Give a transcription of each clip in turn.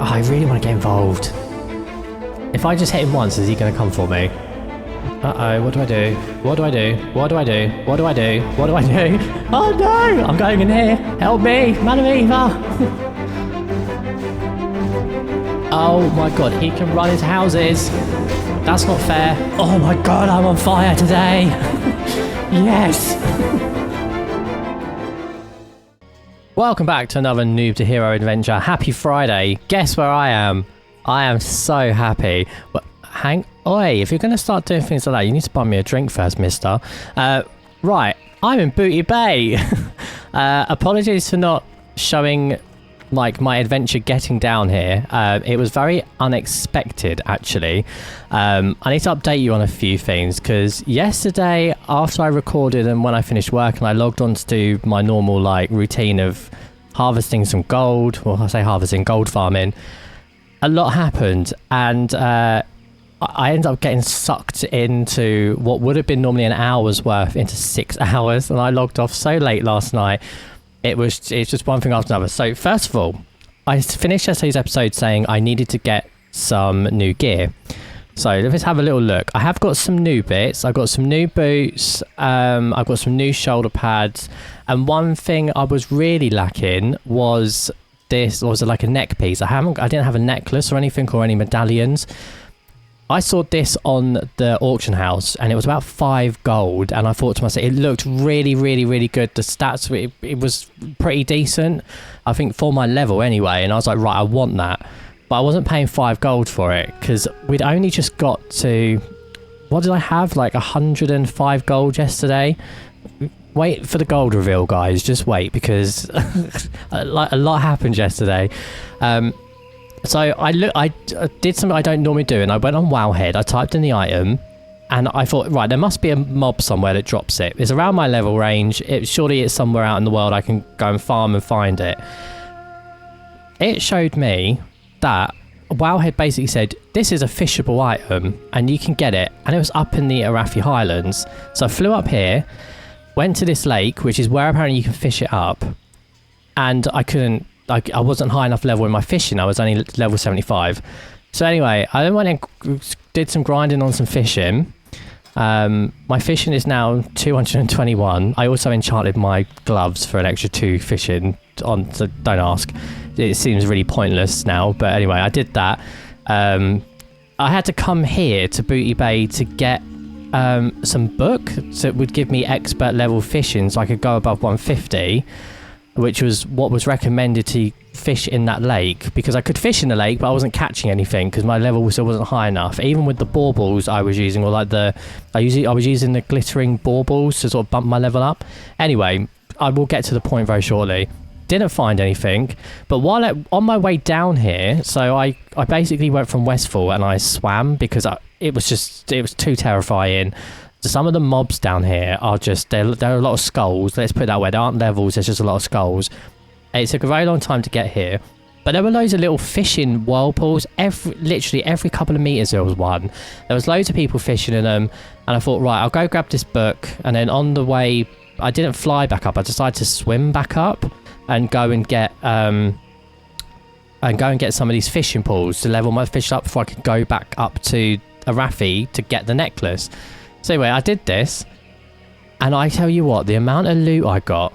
I really want to get involved. If I just hit him once, is he going to come for me? Uh-oh, what do I do? What do I do? What do I do? What do I do? What do I do? Oh no! I'm going in here! Help me! Man of Eva! Oh my god, he can run into houses! That's not fair. Oh my god, I'm on fire today! Yes! Welcome back to another Noob to Hero adventure. Happy Friday. Guess where I am? I am so happy. Well, Oi, if you're going to start doing things like that, you need to buy me a drink first, mister. Right, I'm in Booty Bay. Apologies for not showing like my adventure getting down here. It was very unexpected, actually. I need to update you on a few things because yesterday, after I recorded and when I finished work and I logged on to do my normal like routine of harvesting some gold, well, I say harvesting, gold farming, a lot happened, and I ended up getting sucked into what would have been normally an hour's worth into 6 hours, and I logged off so late last night. It's just one thing after another. So first of all, I finished yesterday's episode saying I needed to get some new gear. So let's have a little look. I have got some new bits. I've got some new boots. I've got some new shoulder pads. And one thing I was really lacking was this, or was it like a neck piece? I didn't have a necklace or anything or any medallions. I saw this on the auction house and it was about 5 gold, and I thought to myself, it looked really, really, really good. The stats, it was pretty decent, I think, for my level anyway, and I was like, right, I want that. But I wasn't paying 5 gold for it because we'd only just got to, what did I have, like 105 gold yesterday. Wait for the gold reveal, guys, just wait, because a lot happened yesterday. So I did something I don't normally do, and I went on Wowhead, I typed in the item, and I thought, right, there must be a mob somewhere that drops it. It's around my level range, surely it's somewhere out in the world I can go and farm and find it. It showed me that Wowhead basically said, this is a fishable item, and you can get it, and it was up in the Arathi Highlands. So I flew up here, went to this lake, which is where apparently you can fish it up, and I wasn't high enough level in my fishing. I was only level 75. So anyway, I then went and did some grinding on some fishing. My fishing is now 221. I also enchanted my gloves for an extra 2 fishing on, so don't ask. It seems really pointless now, but anyway, I did that. I had to come here to Booty Bay to get some book, so it would give me expert level fishing so I could go above 150. Which was what was recommended to fish in that lake, because I could fish in the lake but I wasn't catching anything because my level still wasn't high enough, even with the baubles I was using, or like I was using the glittering baubles to sort of bump my level up. Anyway, I will get to the point very shortly. Didn't find anything, but on my way down here, so I basically went from Westfall and I swam because it was too terrifying. Some of the mobs down here are just, there are a lot of skulls. Let's put it that way. There aren't levels, there's just a lot of skulls. It took a very long time to get here. But there were loads of little fishing whirlpools. Literally every couple of meters there was one. There was loads of people fishing in them. And I thought, right, I'll go grab this book. And then on the way, I didn't fly back up. I decided to swim back up and go and get some of these fishing pools to level my fish up before I could go back up to Arathi to get the necklace. So anyway, I did this, and I tell you what, the amount of loot I got,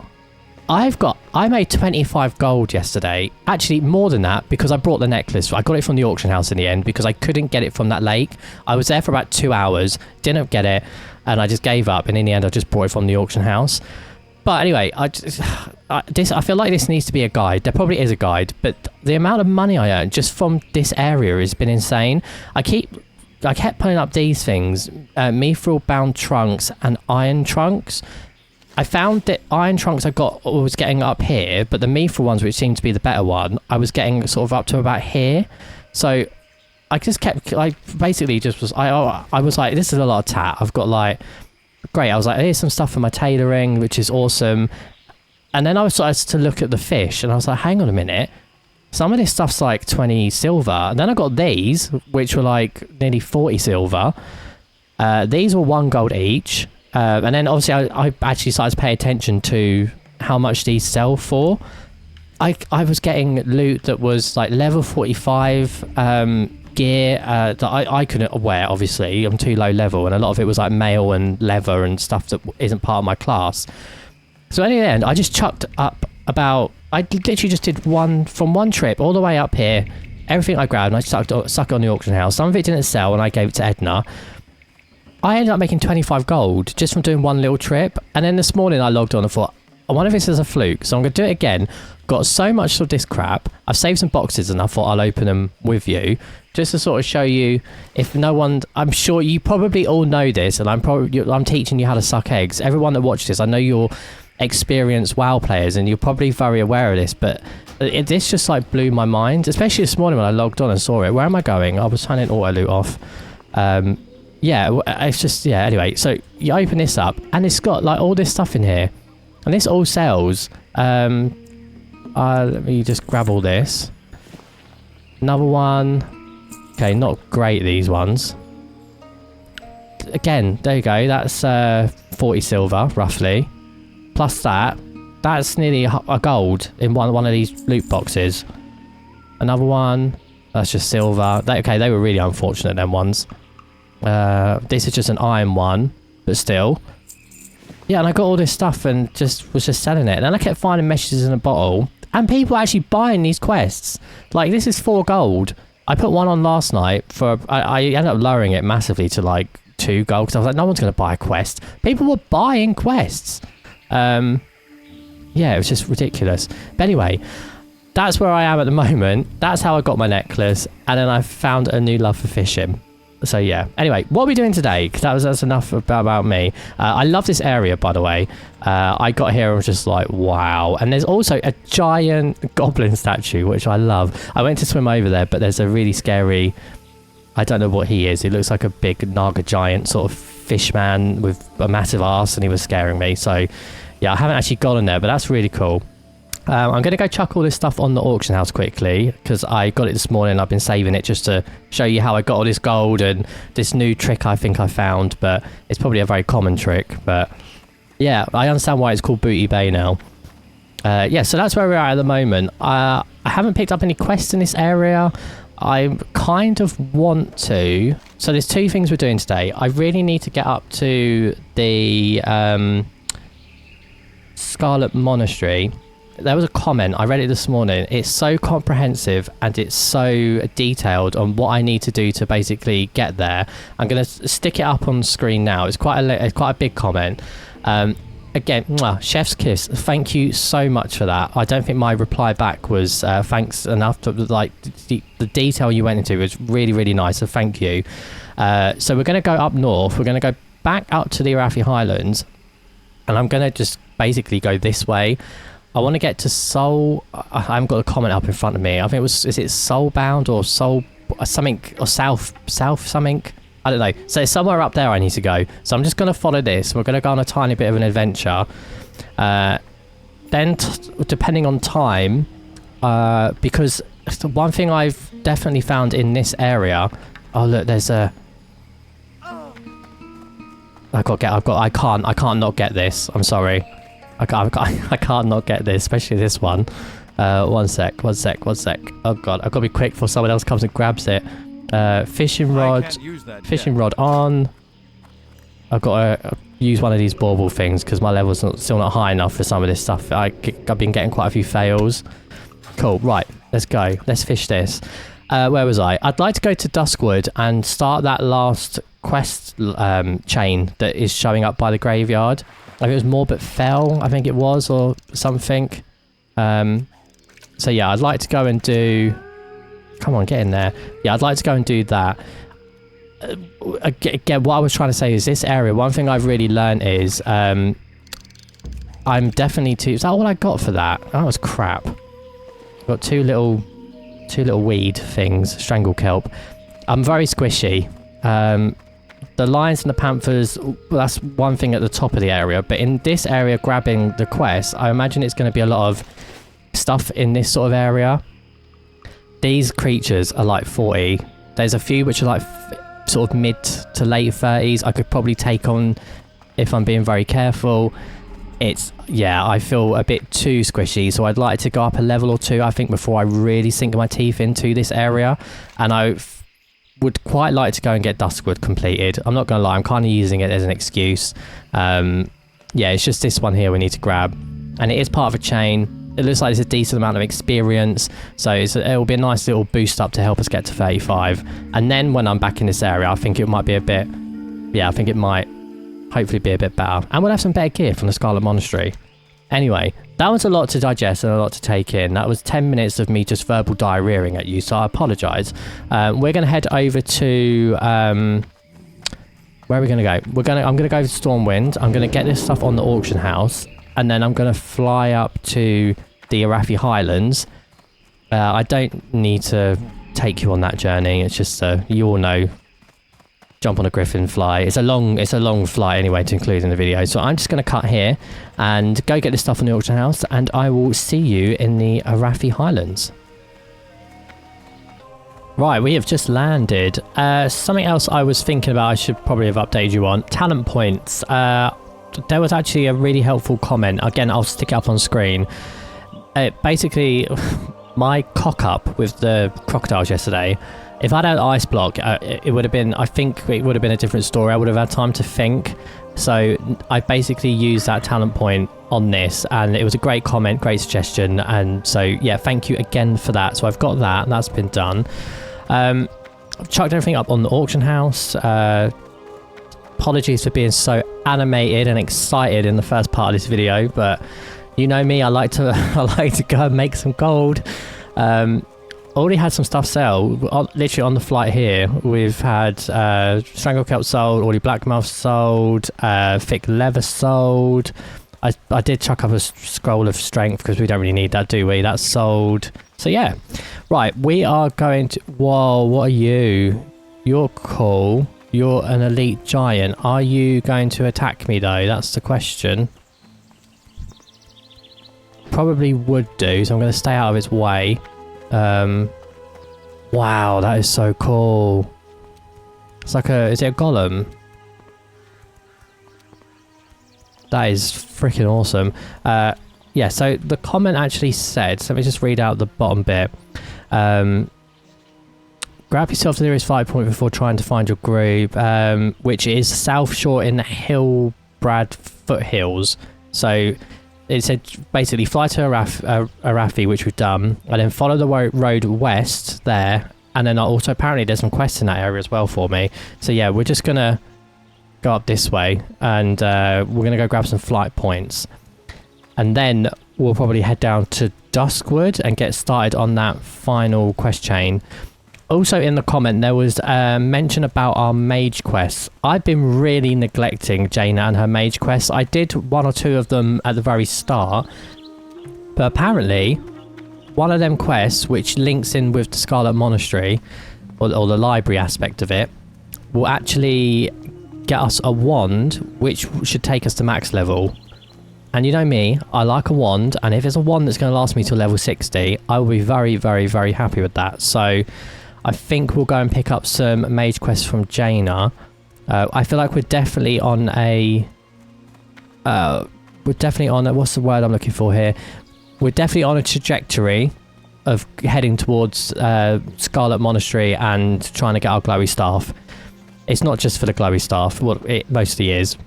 I made 25 gold yesterday. Actually, more than that, because I brought the necklace. I got it from the auction house in the end, because I couldn't get it from that lake. I was there for about 2 hours, didn't get it, and I just gave up, and in the end, I just brought it from the auction house. But anyway, I feel like this needs to be a guide. There probably is a guide, but the amount of money I earned just from this area has been insane. I kept pulling up these things, mithril bound trunks and iron trunks. I found that iron trunks I was getting up here, but the mithril ones, which seemed to be the better one, I was getting sort of up to about here. So I just kept, I basically just was, I was like, this is a lot of tat. I've got like, great. I was like, here's some stuff for my tailoring, which is awesome. And then I was started to look at the fish, and I was like, hang on a minute. Some of this stuff's like 20 silver. And then I got these, which were like nearly 40 silver. These were 1 gold each. And then obviously I actually started to pay attention to how much these sell for. I was getting loot that was like level 45 gear that I couldn't wear, obviously. I'm too low level, and a lot of it was like mail and leather and stuff that isn't part of my class. So in the end, I just chucked up I literally just did from one trip all the way up here. Everything I grabbed, and I stuck it on the auction house. Some of it didn't sell, and I gave it to Edna. I ended up making 25 gold just from doing one little trip. And then this morning I logged on and thought, I wonder if this is a fluke. So I'm going to do it again. Got so much of this crap. I've saved some boxes and I thought I'll open them with you. Just to sort of show you, if no one... I'm sure you probably all know this, and I'm teaching you how to suck eggs. Everyone that watches this, I know you're experienced WoW players and you're probably very aware of this, but this just like blew my mind. Especially this morning when I logged on and saw it. Where am I going? I was turning auto loot off. Yeah, it's just, yeah, anyway, so you open this up and it's got like all this stuff in here, and this all sells. Let me just grab all this. Another one. Okay, not great, these ones. Again, there you go, that's 40 silver roughly, plus that's nearly a gold in one of these loot boxes. Another one, that's just silver. Okay, they were really unfortunate, them ones. This is just an iron one, but still. Yeah, and I got all this stuff and was just selling it. And then I kept finding messages in a bottle, and people actually buying these quests. Like, this is 4 gold. I put one on last night for... I ended up lowering it massively to like 2 gold, because I was like, no one's going to buy a quest. People were buying quests. Yeah, it was just ridiculous. But anyway, that's where I am at the moment. That's how I got my necklace, and then I found a new love for fishing. So yeah, anyway, what are we doing today? Because that's enough about me. I love this area, by the way. I got here and was just like, wow. And there's also a giant goblin statue, which I love. I went to swim over there, but there's a really scary... I don't know what he is. He looks like a big Naga giant sort of fish man with a massive arse, and he was scaring me. So yeah, I haven't actually gone in there, but that's really cool. I'm going to go chuck all this stuff on the auction house quickly, because I got it this morning. I've been saving it just to show you how I got all this gold and this new trick I think I found, but it's probably a very common trick. But yeah, I understand why it's called Booty Bay now. Yeah, so that's where we're at the moment. I haven't picked up any quests in this area. I kind of want to. So there's 2 things we're doing today. I really need to get up to the Scarlet Monastery. There was a comment, I read it this morning. It's so comprehensive and it's so detailed on what I need to do to basically get there. I'm going to stick it up on screen now. It's quite a big comment. Again, chef's kiss. Thank you so much for that. I don't think my reply back was thanks enough. Like the detail you went into was really, really nice. So thank you. So we're going to go up north. We're going to go back up to the Arathi Highlands, and I'm going to just basically go this way. I want to get to Soul. I haven't got a comment up in front of me. I think it was, is it Soulbound or Soul something, or South something? I don't know. So it's somewhere up there I need to go. So I'm just going to follow this. We're going to go on a tiny bit of an adventure. Then depending on time, because one thing I've definitely found in this area. Oh look, there's a... I can't not get this. I'm sorry. I can't not get this, especially this one. One sec. Oh god, I've got to be quick before someone else comes and grabs it. Fishing rod on. I've got to use one of these bauble things because my level's still not high enough for some of this stuff. I've been getting quite a few fails. Cool, right, let's go. Let's fish this. Where was I? I'd like to go to Duskwood and start that last quest chain that is showing up by the graveyard. I think it was Morbid Fell, I think it was, or something. So yeah, I'd like to go and do... Come on, get in there. Yeah, I'd like to go and do that. Again, what I was trying to say is this area, one thing I've really learned is I'm definitely too... Is that all I got for that? That was crap. Got two little weed things, strangle kelp. I'm very squishy. The lions and the panthers, that's one thing at the top of the area, but in this area grabbing the quest, I imagine it's going to be a lot of stuff in this sort of area. These creatures are like 40. There's a few which are like sort of mid to late 30s. I could probably take on if I'm being very careful. it's, yeah, I feel a bit too squishy, so I'd like to go up a level or two, I think, before I really sink my teeth into this area. And I would quite like to go and get Duskwood completed. I'm not gonna lie, I'm kind of using it as an excuse. Yeah, it's just this one here we need to grab, and it is part of a chain. It looks like it's a decent amount of experience, so it'll be a nice little boost up to help us get to 35. And then when I'm back in this area, I think it might be a bit, yeah, I think it might hopefully be a bit better, and we'll have some better gear from the Scarlet Monastery. Anyway, that was a lot to digest and a lot to take in. That was 10 minutes of me just verbal diarrheaing at you, so I apologise. We're going to head over to... where are we going to go? I'm going to go to Stormwind. I'm going to get this stuff on the auction house, and then I'm going to fly up to the Arathi Highlands. I don't need to take you on that journey. It's just, you all know, jump on a griffin, fly. It's a long flight anyway to include in the video. So I'm just going to cut here and go get this stuff on the auction house, and I will see you in the Arathi Highlands. Right, we have just landed. Something else I was thinking about I should probably have updated you on. Talent points. There was actually a really helpful comment. Again, I'll stick it up on screen. Basically, my cock up with the crocodiles yesterday, if I'd had an ice block, it would have been, I think it would have been a different story. I would have had time to think. So I basically used that talent point on this, and it was a great comment, great suggestion. And so, yeah, thank you again for that. So I've got that, that's been done. I've chucked everything up on the auction house. Apologies for being so animated and excited in the first part of this video, but you know me, I like to go and make some gold. Already had some stuff sell, literally on the flight here. We've had Stranglekelp sold, already Blackmouth sold, thick leather sold. I did chuck up a scroll of strength because we don't really need that, do we? That's sold. So yeah, right, we are going to... Whoa, what are you? You're cool. You're an elite giant. Are you going to attack me though? That's the question. Probably would do, so I'm going to stay out of its way. Wow, that is so cool. It's like a... Is it a golem? That is freaking awesome. Yeah, so the comment actually said... So let me just read out the bottom bit. Grab yourself to the nearest fight point before trying to find your group, which is South Shore in the Hillbrad foothills. So... It said basically fly to Arathi, which we've done, and then follow the road west there, and then also apparently there's some quests in that area as well for me. So yeah, we're just gonna go up this way, and we're gonna go grab some flight points, and then we'll probably head down to Duskwood and get started on that final quest chain. Also in the comment there was mention about our mage quests. I've been really neglecting Jaina and her mage quests. I did one or two of them at the very start, but apparently one of them quests, which links in with the Scarlet Monastery, or the library aspect of it, will actually get us a wand, which should take us to max level. And you know me, I like a wand, and if it's a wand that's going to last me till level 60, I will be very, very, very happy with that. So I think we'll go and pick up some mage quests from Jaina. I feel like we're definitely on a... what's the word I'm looking for here? We're definitely on a trajectory of heading towards Scarlet Monastery and trying to get our glowy staff. It's not just for the glowy staff. Well, it mostly is.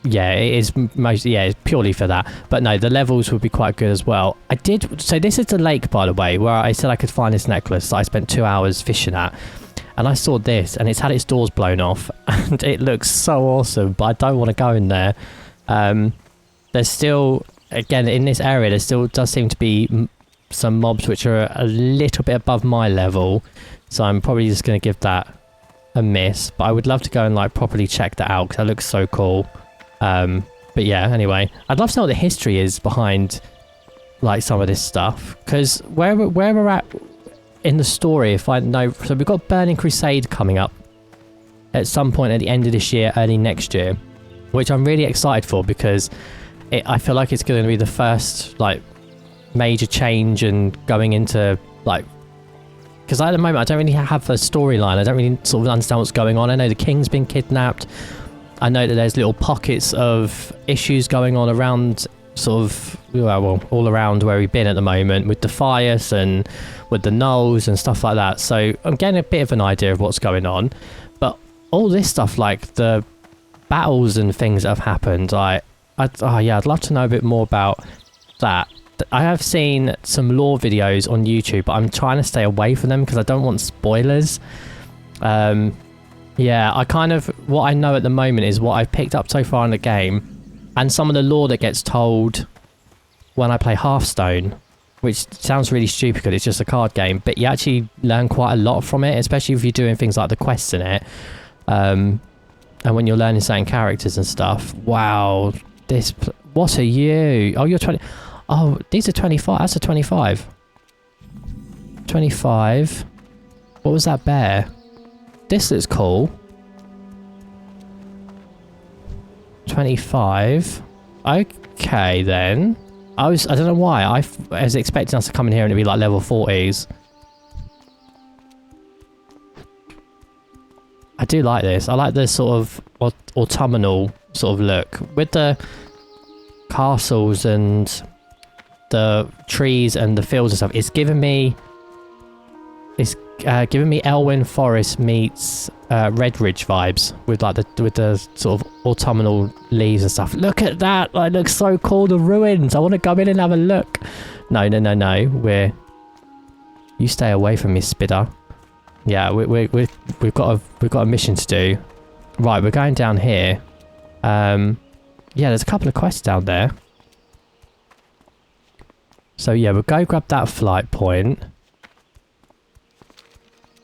Yeah, it is mostly, yeah, it's purely for that. But no, the levels would be quite good as well. I did, so this is the lake, by the way, where I said I could find this necklace that I spent 2 hours fishing at. And I saw this, and it's had its doors blown off, and it looks so awesome, but I don't want to go in there. There's still, again, in this area, there still does seem to be some mobs which are a little bit above my level. So I'm probably just going to give that a miss. But I would love to go and like properly check that out, because that looks so cool. But yeah, anyway, I'd love to know what the history is behind like some of this stuff, because where we're at in the story, if I know, so we've got Burning Crusade coming up at some point at the end of this year, early next year, which I'm really excited for, because I feel like it's going to be the first like major change and going into like, because at the moment I don't really have a storyline. I don't really sort of understand what's going on. I know the king's been kidnapped. I know that there's little pockets of issues going on around sort of, well, all around where we've been at the moment with the fires and with the gnolls and stuff like that. So I'm getting a bit of an idea of what's going on. But all this stuff, like the battles and things that have happened, I'd love to know a bit more about that. I have seen some lore videos on YouTube, but I'm trying to stay away from them because I don't want spoilers. Yeah, what I know at the moment is what I've picked up so far in the game, and some of the lore that gets told when I play Hearthstone, which sounds really stupid because it's just a card game, but you actually learn quite a lot from it, especially if you're doing things like the quests in it, and when you're learning certain characters and stuff. Wow, what are you? Oh, you're 20. Oh, these are 25. That's a 25. 25. What was that bear? This looks cool. 25. Okay, then. I don't know why. I was expecting us to come in here and it'd be like level 40s. I do like this. I like this sort of autumnal sort of look. With the castles and the trees and the fields and stuff. It's giving me Elwyn Forest meets Redridge vibes with the sort of autumnal leaves and stuff. Look at that! It looks so cool. The ruins. I want to come in and have a look. No. You stay away from me, Spidder. Yeah, we've got a mission to do. Right, we're going down here. Yeah, there's a couple of quests down there. So yeah, we'll go grab that flight point.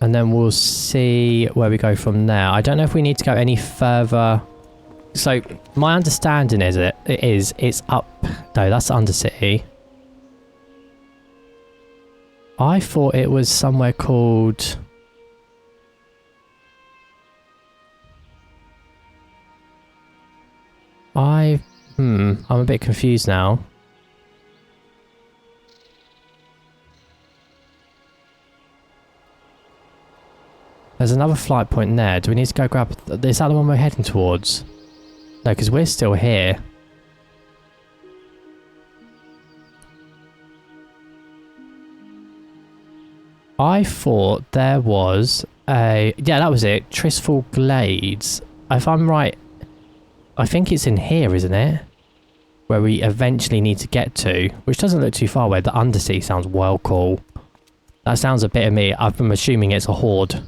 And then we'll see where we go from there. I don't know if we need to go any further. So my understanding is it's up. No, that's Undercity. I thought it was somewhere called... I'm a bit confused now. There's another flight point there. Do we need to go grab... Is that the one we're heading towards? No, because we're still here. I thought there was a... Yeah, that was it. Tristful Glades. If I'm right, I think it's in here, isn't it? Where we eventually need to get to. Which doesn't look too far away. The Undersea sounds well cool. That sounds a bit of me. I'm assuming it's a horde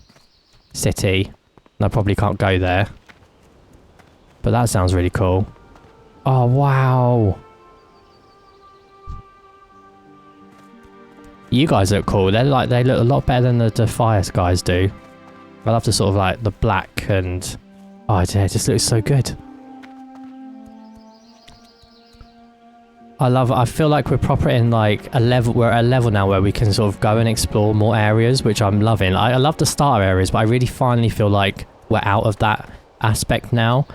city, and I probably can't go there, but that sounds really cool. Oh wow, you guys look cool. They look a lot better than the Defias guys do. I love the sort of like the black and it just looks so good. I feel like we're proper in like a level. We're at a level now where we can sort of go and explore more areas, which I'm loving. I love the starter areas, but I really finally feel like we're out of that aspect now.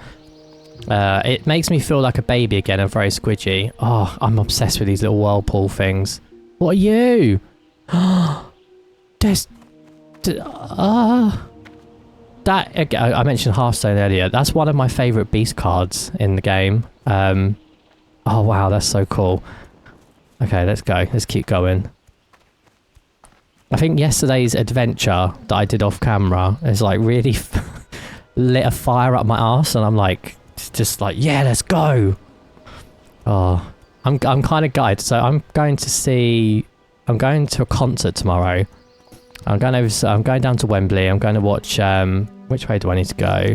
It makes me feel like a baby again and very squidgy. Oh, I'm obsessed with these little whirlpool things. What are you? There's... That... I mentioned Hearthstone earlier. That's one of my favourite beast cards in the game. Oh wow, that's so cool. Okay, let's go. Let's keep going. I think yesterday's adventure that I did off camera is like really lit a fire up my arse, and I'm like, just like, yeah, let's go. Oh, I'm kind of gutted. So I'm going to a concert tomorrow. I'm going down to Wembley. I'm going to watch. Which way do I need to go?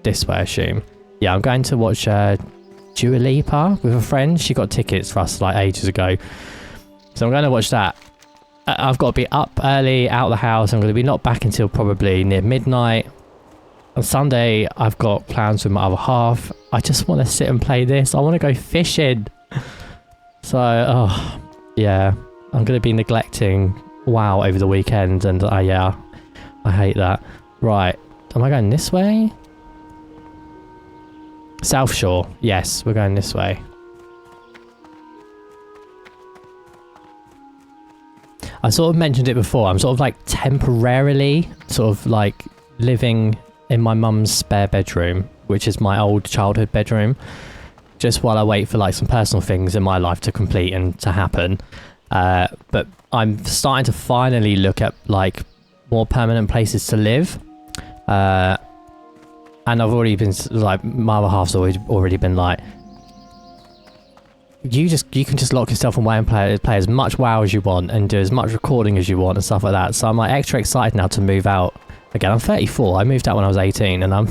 This way, I assume. Yeah, I'm going to watch Dua Lipa with a friend. She got tickets for us like ages ago, so I'm going to watch that. I've got to be up early, out of the house. I'm going to be not back until probably near midnight. On Sunday, I've got plans with my other half. I just want to sit and play this. I want to go fishing. So, yeah, I'm going to be neglecting WoW over the weekend, and yeah, I hate that. Right, am I going this way? South Shore. Yes, we're going this way. I sort of mentioned it before. I'm sort of like temporarily sort of like living in my mum's spare bedroom, which is my old childhood bedroom. just while I wait for like some personal things in my life to complete and to happen. But I'm starting to finally look at like more permanent places to live. And I've already been like, my other half's already been like, you can just lock yourself away and play as much WoW as you want and do as much recording as you want and stuff like that. So I'm like extra excited now to move out again. I'm 34. I moved out when I was 18 and I'm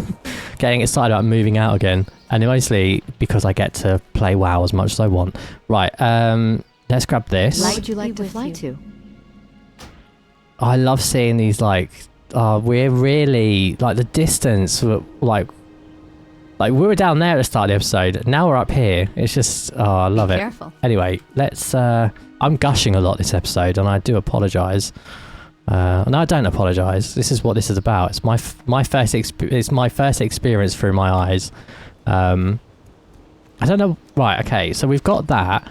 getting excited about moving out again. And mostly because I get to play WoW as much as I want. Right, let's grab this. Where would you like to fly to? I love seeing these like, we're really, like the distance, like we were down there at the start of the episode. Now we're up here. It's just, oh, I love it. Careful. Anyway, let's, I'm gushing a lot this episode and I do apologise. No, I don't apologise. This is what this is about. It's my first experience through my eyes. I don't know. Right, okay. So we've got that.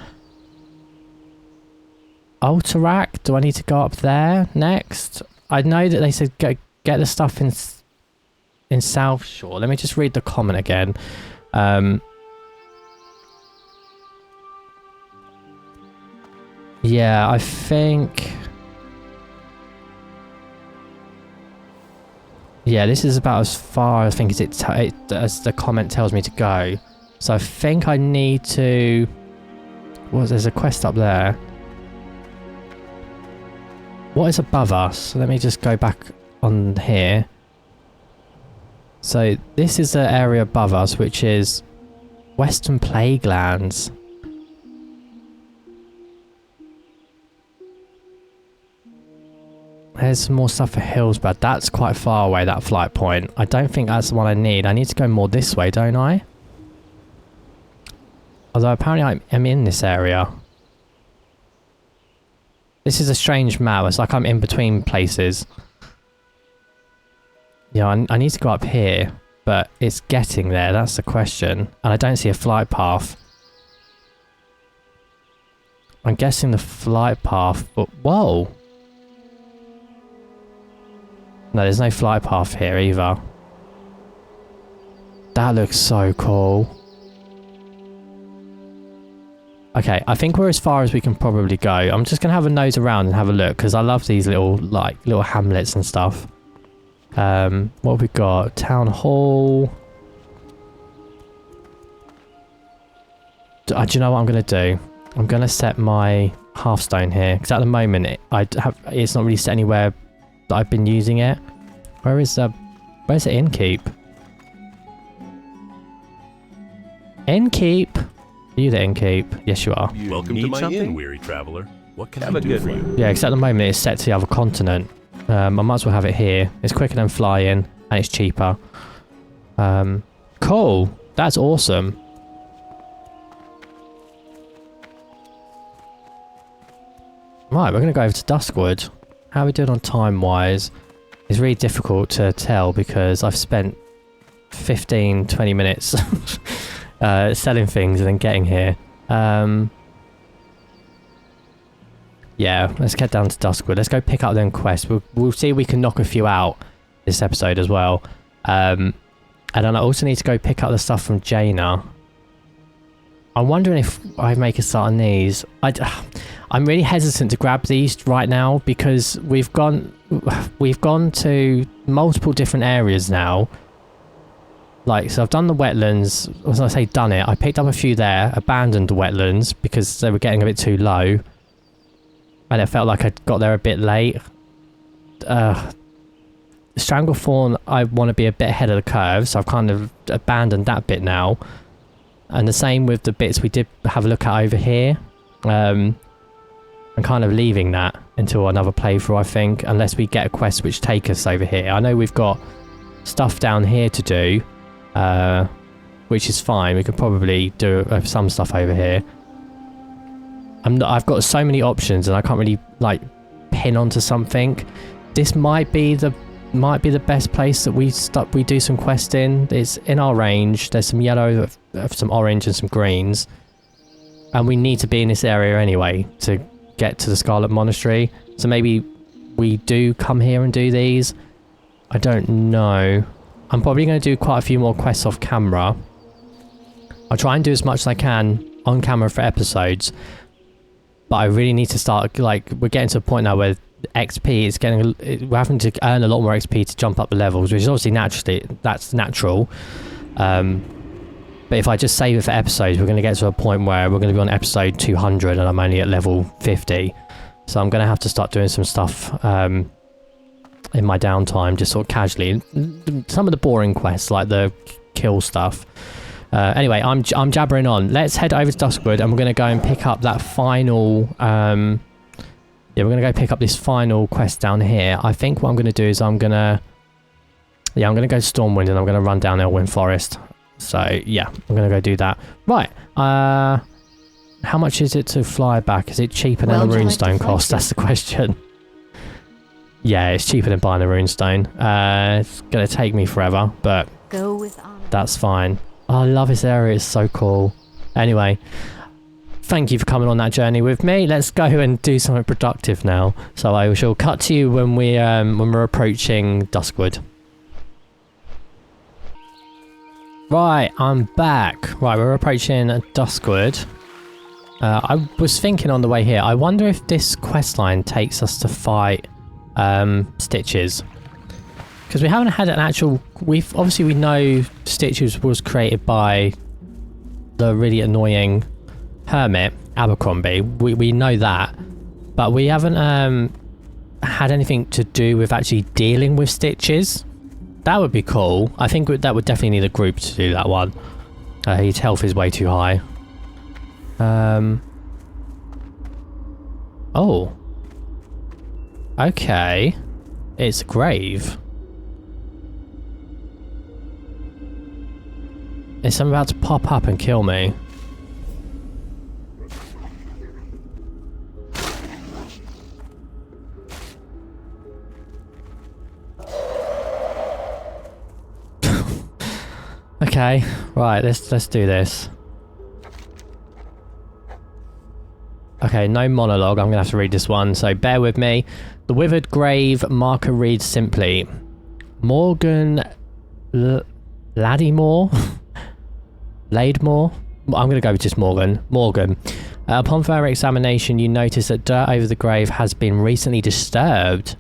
Alterac. Do I need to go up there next? I know that they said get the stuff in South Shore. Let me just read the comment again. Yeah, I think... Yeah, this is about as far, I think, as as the comment tells me to go. So I think I need to... There's a quest up there. What is above us? Let me just go back on here. So this is the area above us, which is Western Plaguelands. There's some more stuff for Hillsborough. That's quite far away, that flight point. I don't think that's the one I need. I need to go more this way, don't I? Although apparently I'm in this area. This is a strange map. It's like I'm in between places. Yeah, I need to go up here, but it's getting there. That's the question. And I don't see a flight path. I'm guessing the flight path, but whoa. No, there's no flight path here either. That looks so cool. Okay, I think we're as far as we can probably go. I'm just going to have a nose around and have a look because I love these little hamlets and stuff. What have we got? Town Hall. Do you know what I'm going to do? I'm going to set my Hearthstone here because at the moment it's not really set anywhere that I've been using it. Where's the innkeep? Innkeep? Are you the innkeep? Yes, you are. Welcome to my inn, weary traveler. What can I do for you? Yeah, because at the moment it's set to the other continent. I might as well have it here. It's quicker than flying and it's cheaper. Cool. That's awesome. Right, we're going to go over to Duskwood. How are we doing on time-wise? It's really difficult to tell because I've spent 15-20 minutes selling things and then getting here. Yeah, let's get down to Duskwood. Let's go pick up them quests. We'll see if we can knock a few out this episode as well. And then I also need to go pick up the stuff from Jaina. I'm wondering if I make a start on these. I'm really hesitant to grab these right now because we've gone to multiple different areas now. Like, so I've done the wetlands. As I say, done it. I picked up a few there, abandoned the wetlands because they were getting a bit too low. And it felt like I got there a bit late. Stranglethorn, I want to be a bit ahead of the curve, so I've kind of abandoned that bit now. And the same with the bits we did have a look at over here. I'm kind of leaving that until another playthrough, I think, unless we get a quest which take us over here. I know we've got stuff down here to do, which is fine. We could probably do some stuff over here. I've got so many options and I can't really like pin onto something. This might be the best place that we do some quests in. It's in our range. There's some yellow, some orange and some greens. And we need to be in this area anyway to get to the Scarlet Monastery. So maybe we do come here and do these. I don't know. I'm probably going to do quite a few more quests off camera. I'll try and do as much as I can on camera for episodes, but I really need to start, like, we're getting to a point now where XP is we're having to earn a lot more XP to jump up the levels, which is obviously that's natural. But if I just save it for episodes, we're going to get to a point where we're going to be on episode 200 and I'm only at level 50. So I'm going to have to start doing some stuff in my downtime, just sort of casually. Some of the boring quests, like the kill stuff. Anyway, I'm jabbering on. Let's head over to Duskwood and we're going to go and pick up that final... yeah, we're going to go pick up this final quest down here. I think what I'm going to do is I'm going to go to Stormwind and I'm going to run down Elwyn Forest. So, yeah, I'm going to go do that. Right. How much is it to fly back? Is it cheaper than a runestone cost? That's the question. Yeah, it's cheaper than buying a runestone. It's going to take me forever, but that's fine. Oh, I love this area. It's so cool. Anyway, thank you for coming on that journey with me. Let's go and do something productive now. So I shall cut to you when we're approaching Duskwood. Right, I'm back. Right, we're approaching Duskwood. I was thinking on the way here, I wonder if this questline takes us to fight Stitches. Because we haven't had an actual... we know Stitches was created by the really annoying hermit, Abercrombie. We know that. But we haven't had anything to do with actually dealing with Stitches. That would be cool. I think that would definitely need a group to do that one. His health is way too high. Oh. Okay. It's a grave. Is someone about to pop up and kill me? Okay, right, let's do this. Okay, no monologue, I'm gonna have to read this one, so bear with me. The Withered Grave marker reads simply, Morgan Laddymore? Laidmore? I'm gonna go with just Morgan. Morgan. Upon further examination, you notice that dirt over the grave has been recently disturbed,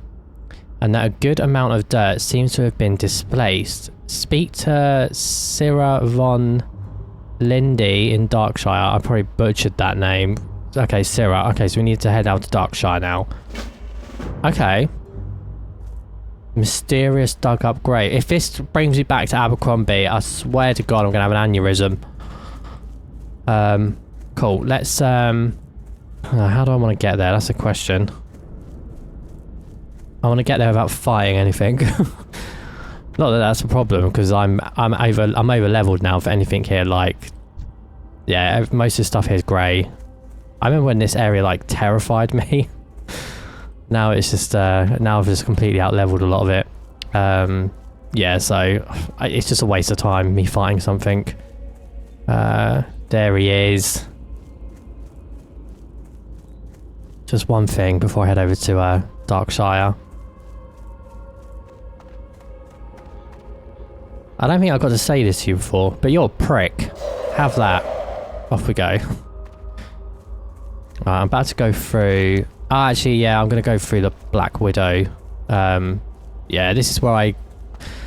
and that a good amount of dirt seems to have been displaced. Speak to Sarah von Lindy in Darkshire. I probably butchered that name. Okay, Sarah. Okay, so we need to head out to Darkshire now. Okay. Mysterious dug up grave. If this brings me back to Abercrombie, I swear to God I'm going to have an aneurysm. Cool. Let's, how do I want to get there? That's a question. I want to get there without fighting anything. Not that that's a problem, because I'm over leveled now for anything here. Like, yeah, most of the stuff here is grey. I remember when this area like terrified me. Now it's just now I've just completely out leveled a lot of it. Yeah, so it's just a waste of time me fighting something. There he is. Just one thing before I head over to Darkshire. I don't think I got to say this to you before, but you're a prick. Have that. Off we go. Right, I'm about to go through... actually, yeah, I'm going to go through the Black Widow. Yeah, this is where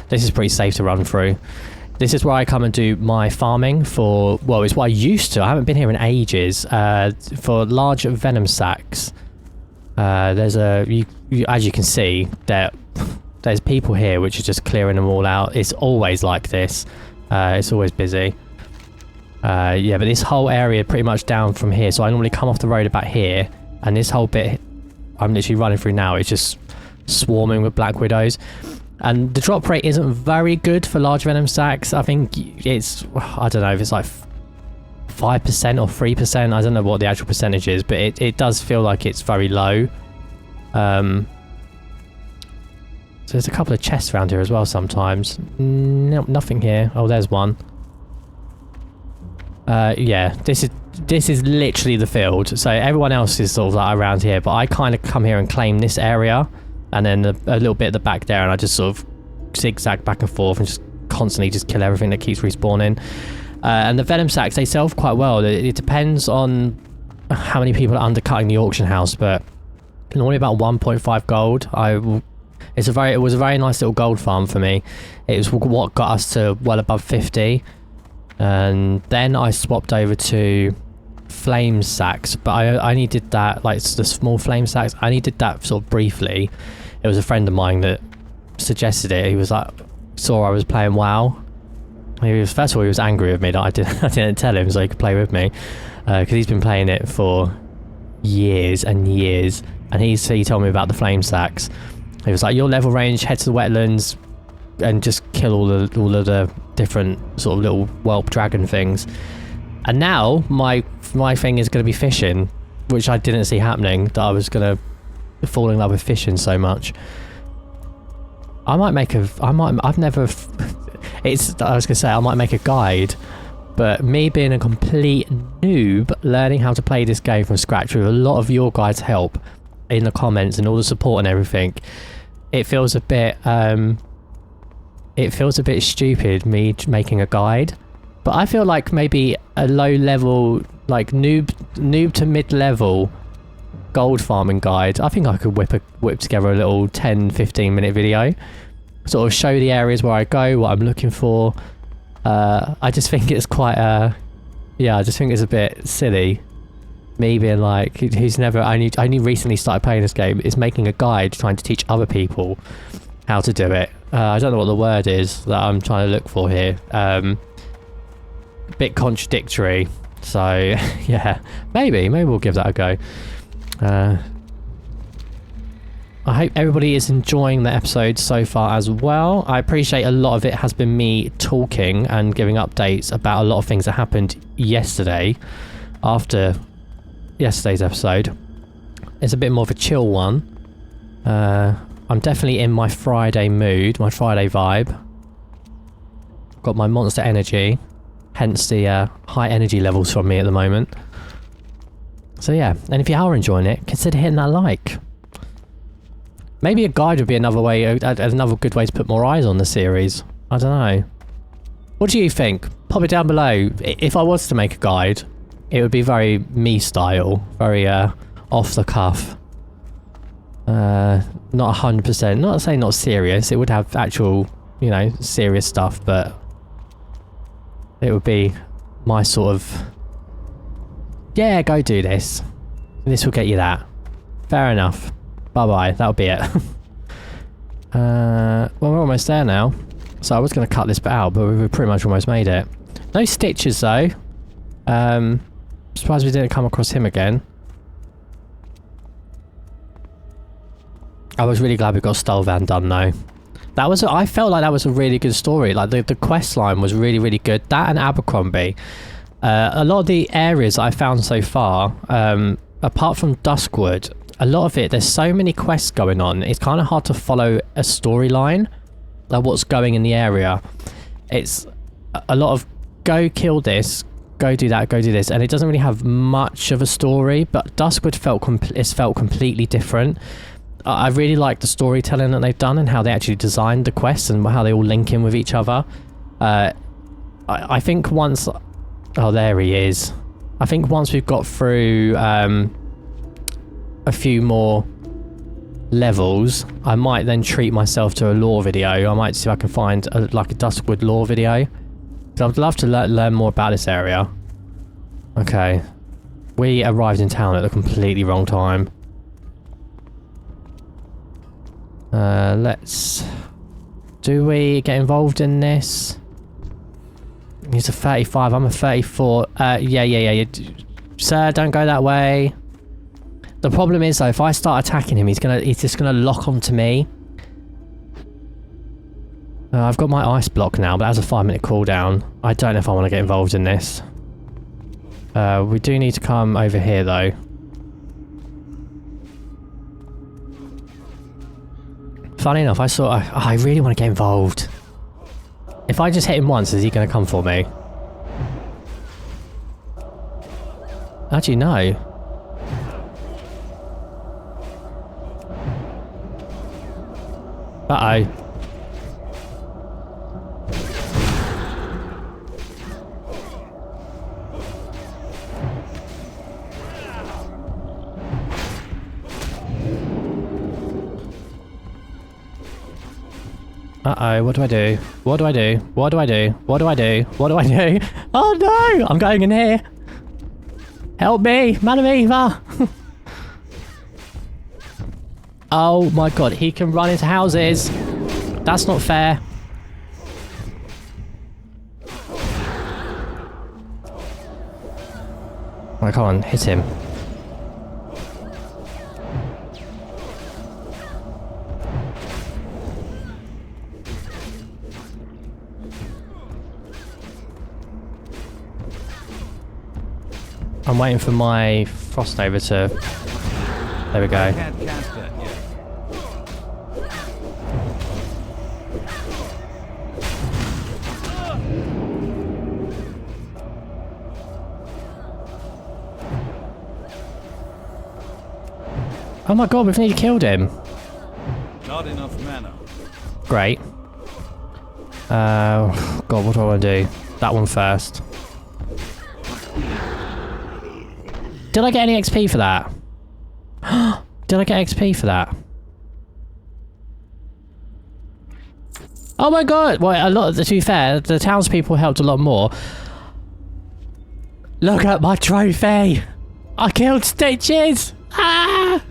this is pretty safe to run through. This is where I come and do my farming for... well, it's what I used to. I haven't been here in ages. For large venom sacs. There's a... as you can see, there's people here which are just clearing them all out. It's always like this. It's always busy. Yeah, but this whole area pretty much down from here. So I normally come off the road about here. And this whole bit I'm literally running through now, it's just swarming with Black Widows. And the drop rate isn't very good for large venom sacs. I think it's... I don't know if it's like 5% or 3%. I don't know what the actual percentage is. But it does feel like it's very low. So there's a couple of chests around here as well sometimes. No, nothing here. Oh, there's one. Yeah, this is literally the field. So everyone else is sort of like around here, but I kind of come here and claim this area, and then a little bit at the back there, and I just sort of zigzag back and forth and just constantly just kill everything that keeps respawning. And the venom sacks, they sell quite well. It depends on how many people are undercutting the auction house, but normally about 1.5 gold. It was a very nice little gold farm for me. It was what got us to well above 50. And then I swapped over to flame sacks, but I only did that, like the small flame sacks, I only did that sort of briefly. It was a friend of mine that suggested it. He was like, saw I was playing WoW. First of all, he was angry with me that I didn't tell him so he could play with me, because he's been playing it for years and years, and he told me about the flame sacks. He was like, your level range, head to the wetlands and just kill all of the different sort of little whelp dragon things. And now my thing is going to be fishing, which I didn't see happening, that I was going to fall in love with fishing so much. I might make a guide, but me being a complete noob, learning how to play this game from scratch with a lot of your guys' help in the comments and all the support and everything, it feels a bit stupid me making a guide. But I feel like maybe a low level, like noob to mid level gold farming guide, I think I could whip together a little 10-15 minute video, sort of show the areas where I go, what I'm looking for. I just think it's quite I just think it's a bit silly, me being like, who's never only recently started playing this game, is making a guide trying to teach other people how to do it. I don't know what the word is that I'm trying to look for here. A bit contradictory. So yeah, maybe we'll give that a go. I hope everybody is enjoying the episode so far as well. I appreciate a lot of it has been me talking and giving updates about a lot of things that happened yesterday after yesterday's episode. It's a bit more of a chill one. I'm definitely in my Friday mood, my Friday vibe. Got my monster energy, hence the high energy levels from me at the moment. So yeah, and if you are enjoying it, consider hitting that like. Maybe a guide would be another good way to put more eyes on the series. I don't know. What do you think? Pop it down below. If I was to make a guide, it would be very me style, very off the cuff. Not 100%. Not saying not serious. It would have actual, serious stuff, but it would be my sort of, yeah, go do this. This will get you that. Fair enough. Bye-bye, that'll be it. Well, we're almost there now. So I was going to cut this bit out, but we've pretty much almost made it. No stitches, though. Surprised we didn't come across him again. I was really glad we got Stolvan done, though. I felt like that was a really good story. Like, the quest line was really, really good. That and Abercrombie. A lot of the areas I found so far, apart from Duskwood, a lot of it, there's so many quests going on, it's kind of hard to follow a storyline, like what's going in the area. It's a lot of go kill this, go do that, go do this, and it doesn't really have much of a story, but Duskwood felt completely different. I really like the storytelling that they've done and how they actually designed the quests and how they all link in with each other. I think once... Oh, there he is. I think once we've got through... a few more levels, I might then treat myself to a lore video. I might see if I can find a Duskwood lore video. So I'd love to learn more about this area. Okay. We arrived in town at the completely wrong time. Do we get involved in this? He's a 35, I'm a 34. Yeah. Sir, don't go that way. The problem is, though, if I start attacking him, he's just gonna lock onto me. I've got my ice block now, but that's a 5-minute cooldown. I don't know if I want to get involved in this. We do need to come over here, though. Funny enough, I really want to get involved. If I just hit him once, is he going to come for me? Actually, no. Uh-oh. Uh-oh, what do I do? What do I do? What do I do? What do I do? What do I do? Oh no! I'm going in here! Help me! Man of Eva! Oh my god, he can run into houses! That's not fair. Right, come on, hit him. I'm waiting for my frost nova to... There we go. Can't cast that yet. Oh my god, we've nearly killed him. Not enough mana. Great. God, what do I want to do? That one first. Did I get any XP for that? Did I get XP for that? Oh my god! Well, a lot. To be fair, the townspeople helped a lot more. Look at my trophy! I killed Stitches! Ah!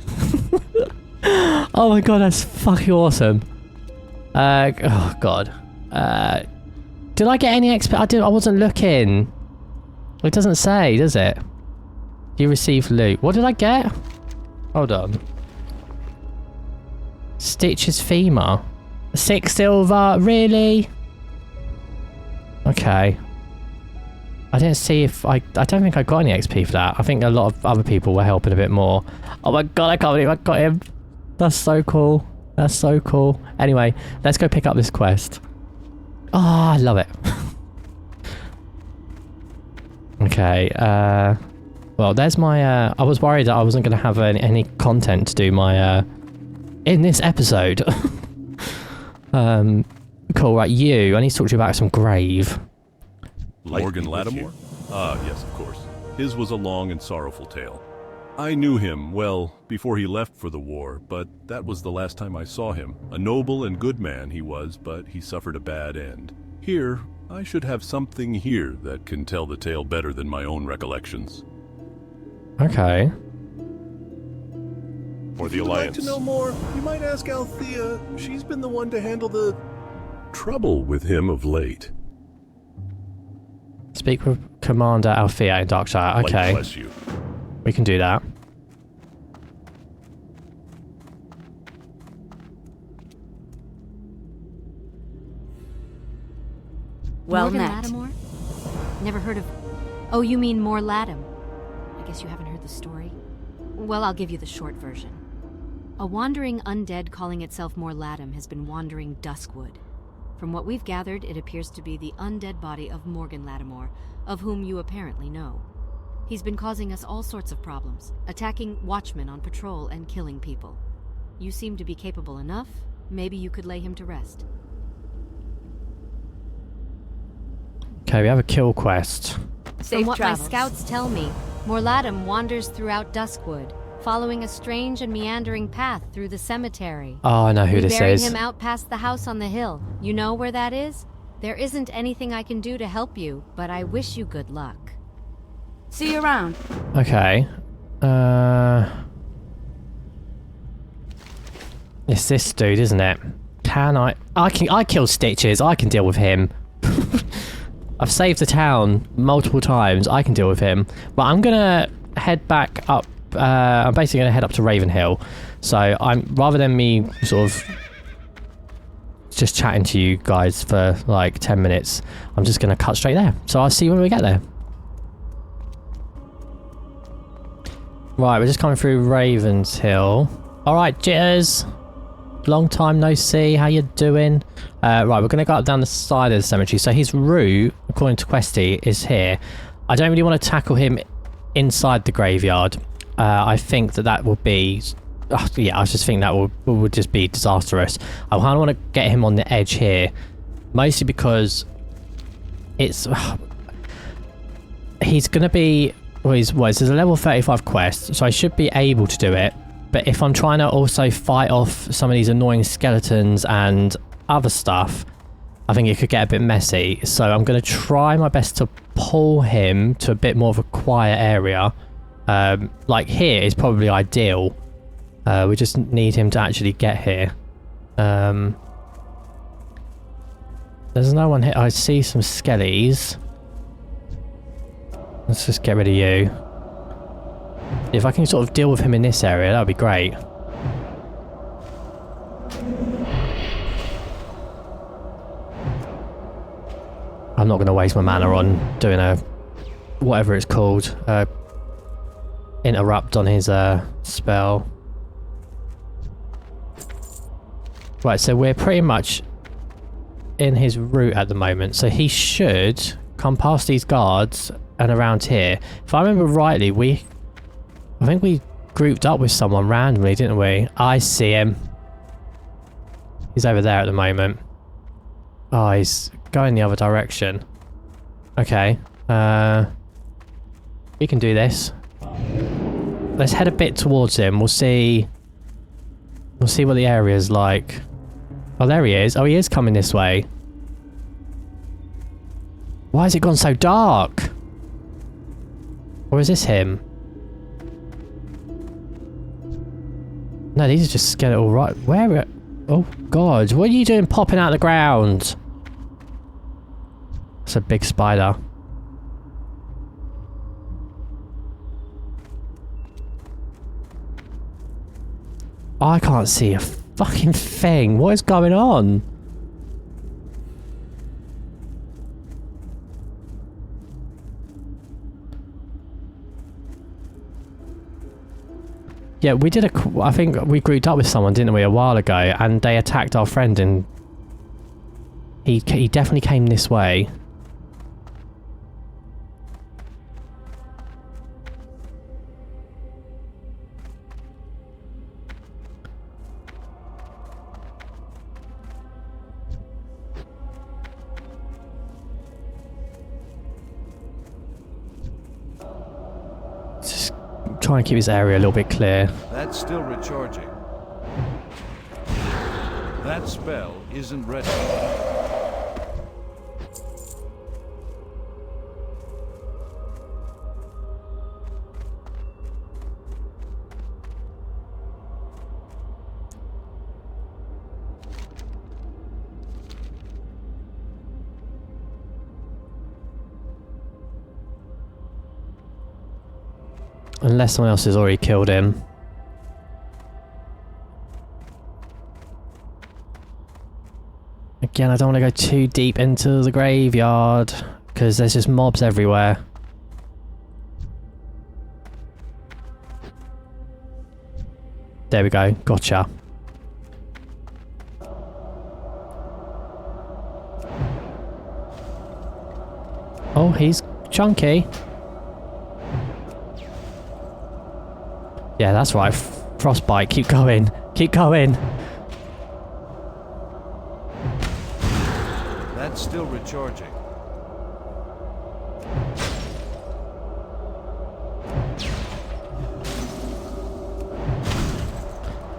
Oh my god, that's fucking awesome. Oh god. Did I get any XP? I wasn't looking. It doesn't say, does it? You received loot. What did I get? Hold on. Stitch's femur. 6 silver, really? Okay. I didn't see if I don't think I got any XP for that. I think a lot of other people were helping a bit more. Oh my god, I can't believe I got him. That's so cool. That's so cool. Anyway, let's go pick up this quest. Oh, I love it. Okay, well, there's my, I was worried that I wasn't going to have any content to do my, in this episode. Cool, right, you, I need to talk to you about some grave. Morgan Lattimore? Ah, yes, of course. His was a long and sorrowful tale. I knew him, well, before he left for the war, but that was the last time I saw him. A noble and good man he was, but he suffered a bad end. Here, I should have something here that can tell the tale better than my own recollections. Okay. For the Alliance. If you'd like to know more, you might ask Althea. She's been the one to handle the trouble with him of late. Speak with Commander Althea in Darkshire. Okay. Bless you. We can do that. Well met. Lattimore? Never heard of... Oh, you mean More Latim. I guess you haven't heard the story. Well, I'll give you the short version. A wandering undead calling itself More Latim has been wandering Duskwood. From what we've gathered, it appears to be the undead body of Morgan Lattimore, of whom you apparently know. He's been causing us all sorts of problems, attacking watchmen on patrol and killing people. You seem to be capable enough. Maybe you could lay him to rest. Okay, we have a kill quest. From what my scouts tell me, More Latim wanders throughout Duskwood, following a strange and meandering path through the cemetery. Oh, I know who this is. We buried him out past the house on the hill. You know where that is? There isn't anything I can do to help you, but I wish you good luck. See you around. Okay. It's this dude, isn't it? Can I kill Stitches. I can deal with him. I've saved the town multiple times. I can deal with him. But I'm gonna head back up. I'm basically gonna head up to Ravenhill. So I'm, rather than me sort of just chatting to you guys for like 10 minutes, I'm just gonna cut straight there. So I'll see you when we get there. Right, we're just coming through Ravenshill. Alright, Jitters. Long time no see. How you doing? Right, we're going to go up down the side of the cemetery. So his route, according to Questy, is here. I don't really want to tackle him inside the graveyard. I think that would be... yeah, I just think that would just be disastrous. I kind of want to get him on the edge here. Mostly because it's... he's going to be... Well, it's a level 35 quest, so I should be able to do it. But if I'm trying to also fight off some of these annoying skeletons and other stuff, I think it could get a bit messy. So I'm going to try my best to pull him to a bit more of a quiet area. Like here is probably ideal. We just need him to actually get here. There's no one here. I see some skellies. Let's just get rid of you. If I can sort of deal with him in this area, that would be great. I'm not going to waste my mana on doing a... whatever it's called. Interrupt on his spell. Right, so we're pretty much in his route at the moment. So he should come past these guards and around here. If I remember rightly, I think we grouped up with someone randomly, didn't we? I see him. He's over there at the moment. Oh, he's going the other direction. Okay. We can do this. Let's head a bit towards him. We'll see what the area's like. Oh, there he is. Oh, he is coming this way. Why has it gone so dark? Or is this him? No, these are just skeletal right. Where? Oh, God. What are you doing popping out of the ground? It's a big spider. I can't see a fucking thing. What is going on? Yeah, we did I think we grouped up with someone, didn't we, a while ago, and they attacked our friend, and he definitely came this way. Try and keep this area a little bit clear. That's still recharging. That spell isn't ready. Unless someone else has already killed him. Again, I don't want to go too deep into the graveyard, because there's just mobs everywhere. There we go, gotcha. Oh, he's chunky. Yeah, that's right. Frostbite. Keep going. Keep going. That's still recharging.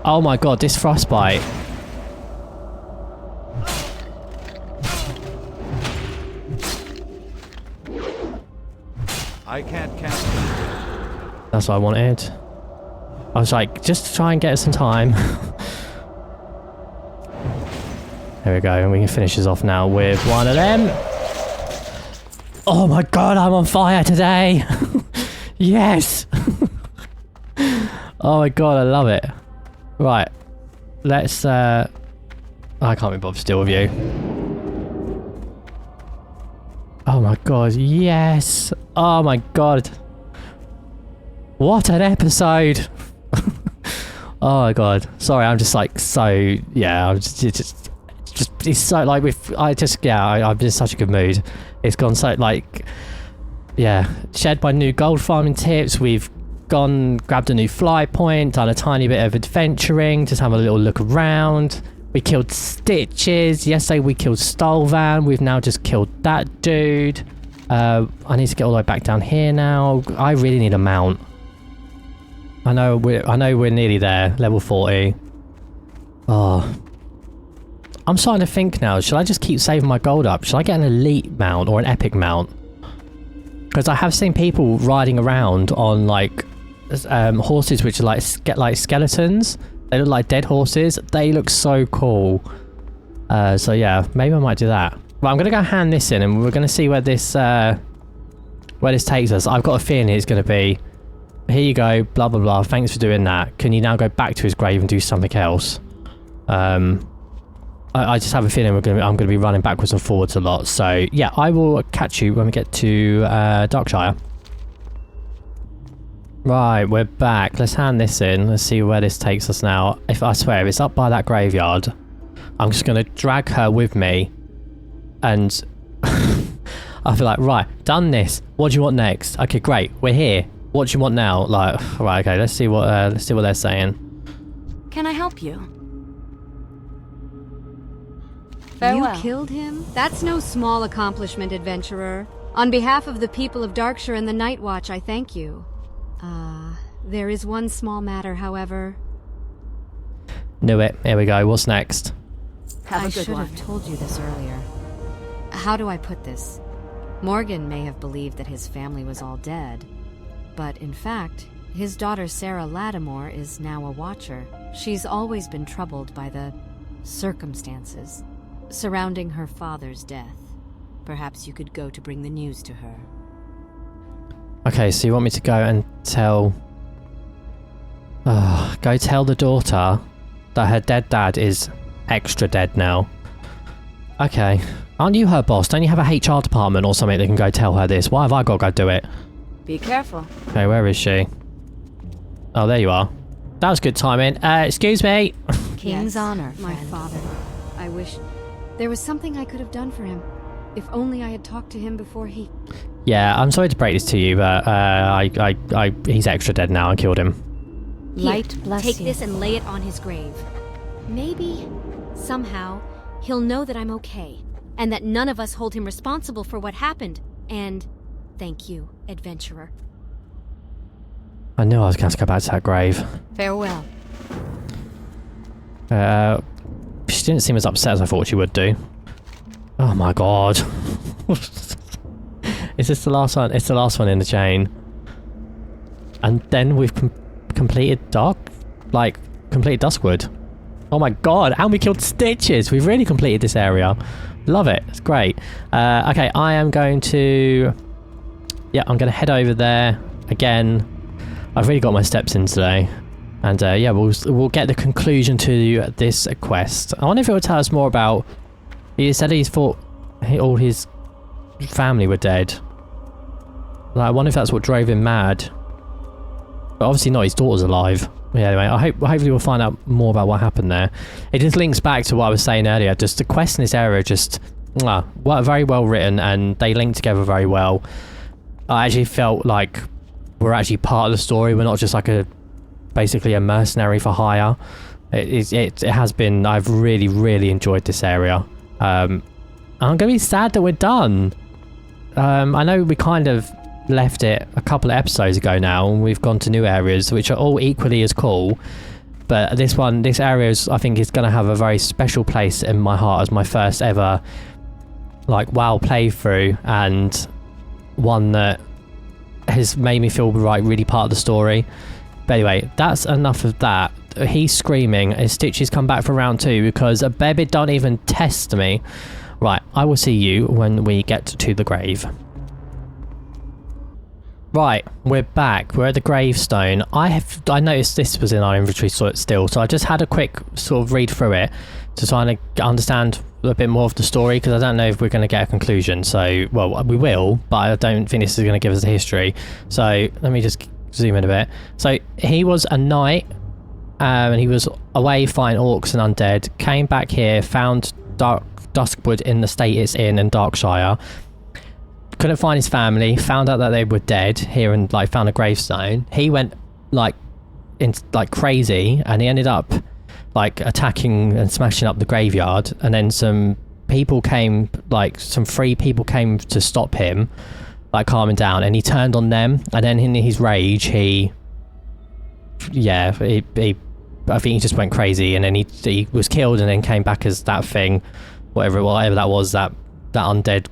Oh my god, this frostbite. I can't cancel. That's what I wanted. I was like, just try and get us some time. There we go, and we can finish this off now with one of them. Oh my god, I'm on fire today! Yes! Oh my god, I love it. Right, let's I can't be bothered to deal with you. Oh my god, yes! Oh my god. What an episode! Oh my god, sorry, I'm just like so, yeah, I'm just it's so like I'm in such a good mood. It's gone so like, yeah, shared my new gold farming tips. We've grabbed a new fly point, done a tiny bit of adventuring, just have a little look around. We killed Stitches. Yesterday we killed Stolvan. We've now just killed that dude. I need to get all the way back down here now. I really need a mount. I know we're nearly there, level 40. Oh, I'm starting to think now, should I just keep saving my gold up? Should I get an elite mount or an epic mount? Because I have seen people riding around on like horses which are like skeletons. They look like dead horses. They look so cool. So yeah, maybe I might do that. Well, I'm going to go hand this in and we're going to see where this takes us. I've got a feeling it's going to be, here you go, blah, blah, blah. Thanks for doing that. Can you now go back to his grave and do something else? I just have a feeling I'm going to be running backwards and forwards a lot. So yeah, I will catch you when we get to Darkshire. Right, we're back. Let's hand this in. Let's see where this takes us now. I swear, if it's up by that graveyard, I'm just going to drag her with me. And I feel like, right, done this. What do you want next? Okay, great. We're here. What do you want now? Like, right, okay. Let's see what they're saying. Can I help you? You killed him? That's no small accomplishment, adventurer. On behalf of the people of Darkshire and the Night Watch, I thank you. There is one small matter, however. Knew it. Here we go. What's next? I should have told you this earlier. How do I put this? Morgan may have believed that his family was all dead, but in fact, his daughter Sarah Lattimore is now a watcher. She's always been troubled by the circumstances surrounding her father's death. Perhaps you could go to bring the news to her. Okay, so you want me to go and tell... go tell the daughter that her dead dad is extra dead now. Okay. Aren't you her boss? Don't you have a HR department or something that can go tell her this? Why have I got to go do it? Be careful. Okay, where is she? Oh, there you are. That was good timing. Excuse me. King's honor, my friend. father. I wish there was something I could have done for him. If only I had talked to him before he... Yeah, I'm sorry to break this to you, but he's extra dead now. I killed him. Light bless take you. this and lay it on his grave. Maybe, somehow, he'll know that I'm okay, and that none of us hold him responsible for what happened. And thank you, adventurer. I knew I was going to go back to that grave. Farewell. She didn't seem as upset as I thought she would do. Oh my god. Is this the last one? It's the last one in the chain. And then we've completed completed Duskwood. Oh my god, and we killed Stitches! We've really completed this area. Love it, it's great. Okay, I am going to... Yeah, I'm going to head over there again. I've really got my steps in today. And yeah, we'll get the conclusion to this quest. I wonder if it will tell us more about... He said he's thought all his family were dead. Like, I wonder if that's what drove him mad. But obviously not, his daughter's alive. Yeah, anyway, hopefully we'll find out more about what happened there. It just links back to what I was saying earlier. Just the quest in this area just... very well written, and they link together very well. I actually felt like we're actually part of the story. We're not just like basically a mercenary for hire. It has been... I've really enjoyed this area. I'm going to be sad that we're done. I know we kind of left it a couple of episodes ago now, and we've gone to new areas which are all equally as cool. But this area I think is going to have a very special place in my heart as my first ever like WoW playthrough, and one that has made me feel really part of the story. But anyway, that's enough of that. He's screaming as Stitches come back for round 2 because a baby don't even test me. Right, I will see you when we get to the grave. Right, we're back. We're at the gravestone. I noticed this was in our inventory still, so I just had a quick sort of read through it to try and understand a bit more of the story, because I don't know if we're going to get a conclusion. So, well, we will, but I don't think this is going to give us a history. So let me just zoom in a bit. So he was a knight, and he was away fighting orcs and undead, came back here, found Duskwood in the state it's in Darkshire. Couldn't find his family, found out that they were dead here, and like found a gravestone. He went like crazy, and he ended up like attacking and smashing up the graveyard, and then some people came, like some free people came to stop him, like calm him down, and he turned on them, and then in his rage he I think he just went crazy, and then he was killed, and then came back as that thing, whatever that was, that undead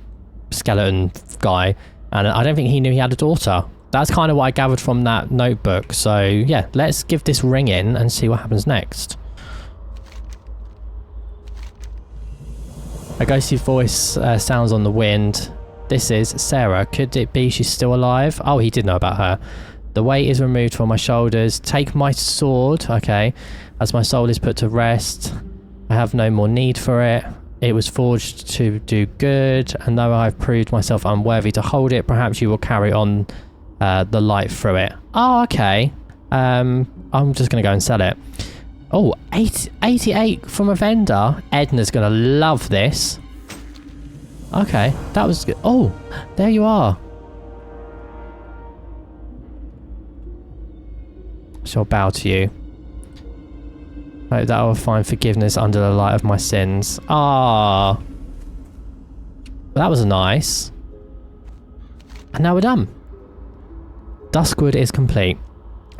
skeleton guy. And I don't think he knew he had a daughter. That's kind of what I gathered from that notebook. So yeah, let's give this ring in and see what happens next. A ghostly voice sounds on the wind. This is Sarah. Could it be she's still alive? Oh, he did know about her. The weight is removed from my shoulders. Take my sword. Okay. As my soul is put to rest, I have no more need for it. It was forged to do good, and though I've proved myself unworthy to hold it, perhaps you will carry on the light through it. Oh, okay. I'm just going to go and sell it. Oh, 88 from a vendor. Edna's going to love this. Okay, that was good. Oh, there you are. I shall bow to you. Hope that I will find forgiveness under the light of my sins. Ah, that was nice. And now we're done. Duskwood is complete.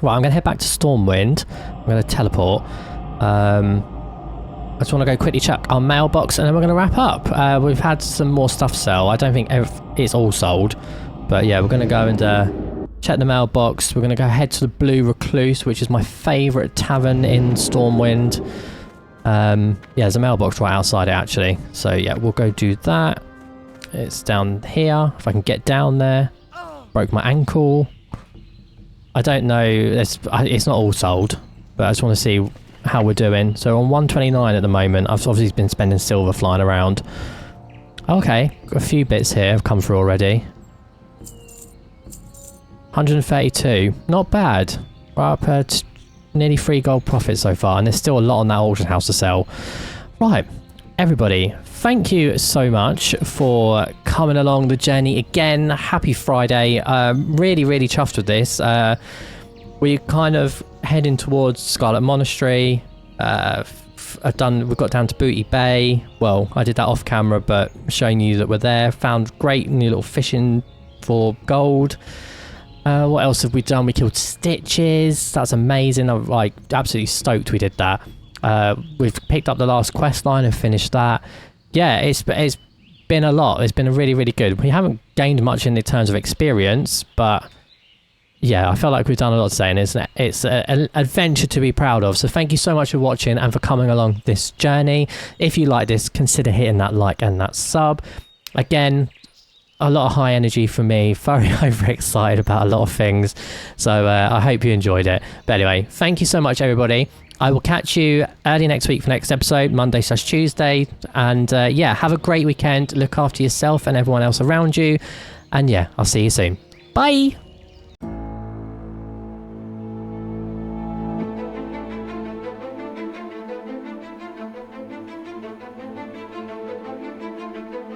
Right, I'm going to head back to Stormwind. I'm going to teleport. I just want to go quickly check our mailbox, and then we're going to wrap up. We've had some more stuff sell. I don't think it's all sold, but yeah, we're going to go and check the mailbox. We're going to go head to the Blue Recluse, which is my favourite tavern in Stormwind. Yeah, there's a mailbox right outside it, actually. So yeah, we'll go do that. It's down here. If I can get down there. Broke my ankle. I don't know. It's not all sold, but I just want to see how we're doing. So on 129 at the moment. I've obviously been spending silver flying around. Okay, got a few bits here have come through already. 132, not bad. We're up at nearly 3 gold profit so far, and there's still a lot on that auction house to sell. Right, everybody, thank you so much for coming along the journey again. Happy Friday. Really, really chuffed with this. We're kind of heading towards Scarlet Monastery. We've got down to Booty Bay. Well, I did that off camera, but showing you that we're there. Found great new little fishing for gold. What else have we done? We killed Stitches. That's amazing. I'm like absolutely stoked we did that. We've picked up the last quest line and finished that. Yeah, it's been a lot. It's been really, really good. We haven't gained much in the terms of experience, but yeah, I felt like we've done a lot today, and it's an adventure to be proud of. So thank you so much for watching and for coming along this journey. If you like this, consider hitting that like and that sub. Again, a lot of high energy for me, very overexcited about a lot of things. So I hope you enjoyed it. But anyway, thank you so much, everybody. I will catch you early next week for next episode, Monday/Tuesday. And yeah, have a great weekend. Look after yourself and everyone else around you. And yeah, I'll see you soon. Bye.